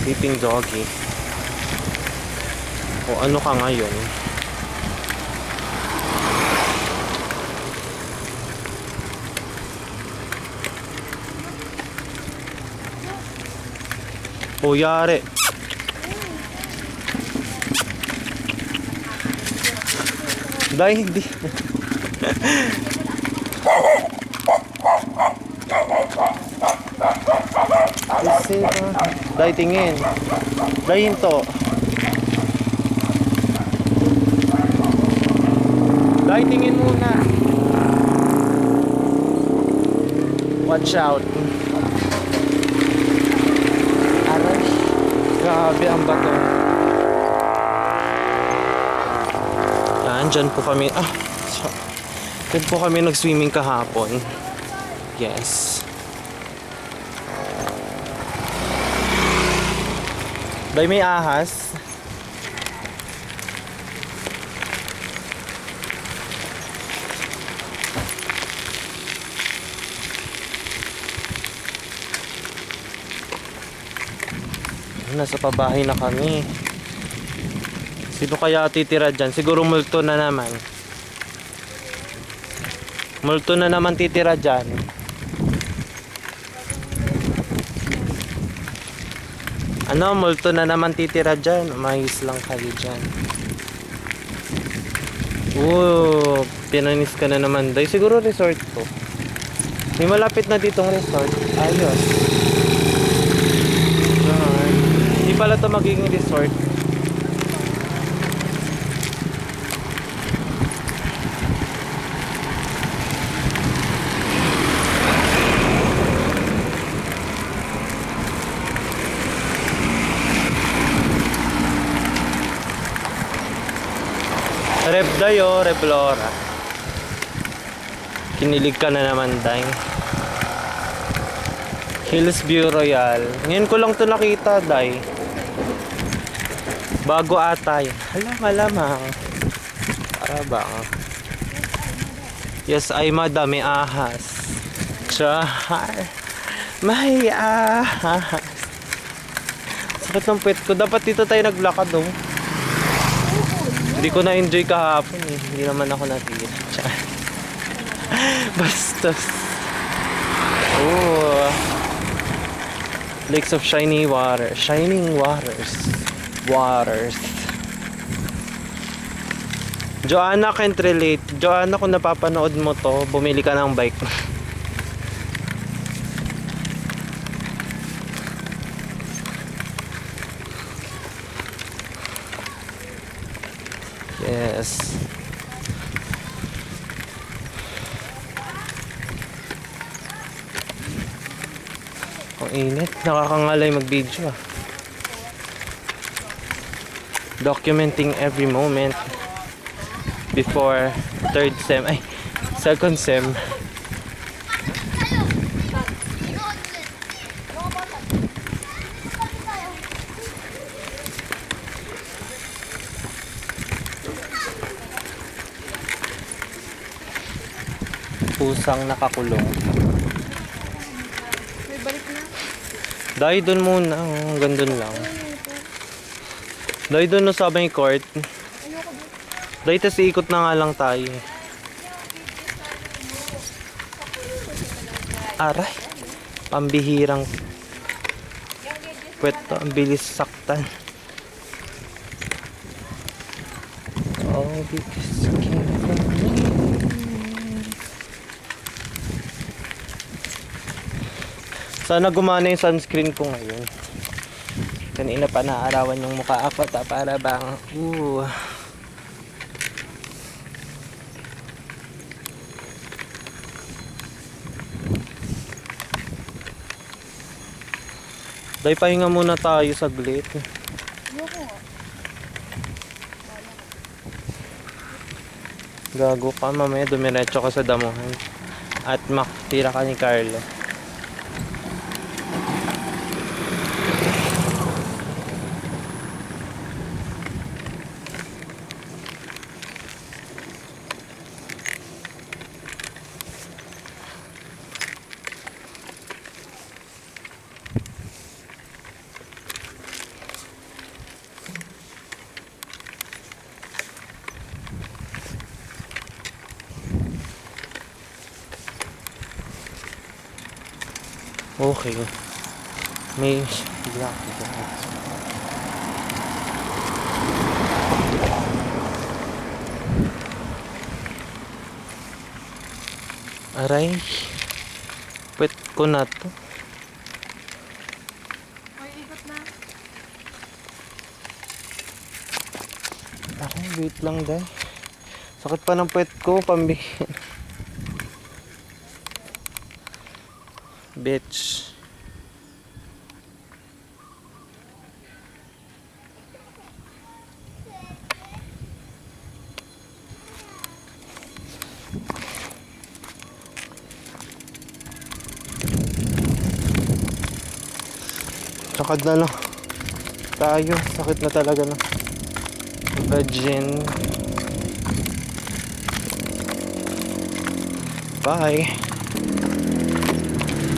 Sleeping doggy. O ano ka ngayon? O yari. Dahil hindi. Dahil tingin. Dahil hinto. Dahil tingin muna. Watch out. Aray. Grabe ang bato. Yan, dyan po kami. Dyan po kami nag-swimming kahapon. Yes. Dahil may ahas. Nasa pabahay na kami. Sino kaya titira dyan? Siguro multo na naman. Multo na naman titira dyan. Ano, multo na naman titira dyan. Umayos lang kayo dyan. Pinanis ka na naman. Dahil siguro resort to. May malapit na ditong resort. Ayos. Hindi pala to magiging resort. Rep Dayo, Rep Laura. Kinilig ka na naman, Day. Hills View Royal. Ngayon ko lang to nakita, Day. Bago ata yan. Malamang. Para bang. Yes, ay madami ahas. Char. May ahas. Sakit ng puwet ko. Dapat dito tayo naglakad, oh. Hindi ko na-enjoy kahapon eh. Hindi naman ako natira. Bastos. Lakes of shiny water. Shining waters. Waters. Joanna can't relate. Joanna, kung napapanood mo to, bumili ka ng bike. Yes. Ang init. Nakakangalay mag-video ah. Documenting every moment before second sem. Pusang nakakulong. May balik na. Dahil dun muna. Hanggang dun lang. Dahil dun no sa may court. Dahil tas iikot na nga lang tayo. Aray. Pambihirang pweto. Ang bilis saktan. Oh, because came from me. Sana gumana yung sunscreen ko ngayon. Kanina pa naarawan yung mukha ako para bang Day, pahinga muna tayo saglit. Gago ka, mamaya dumiretso ka sa damuhan at makitira ka ni Carlo. Okay. May black. Aray. Pwet ko na to. Ay, ikot na. Ako, wait lang dahil. Sakit pa ng pwet ko, pambi. Bitch. Sakad na lang tayo. Sakit na talaga na. Virgin. Bye.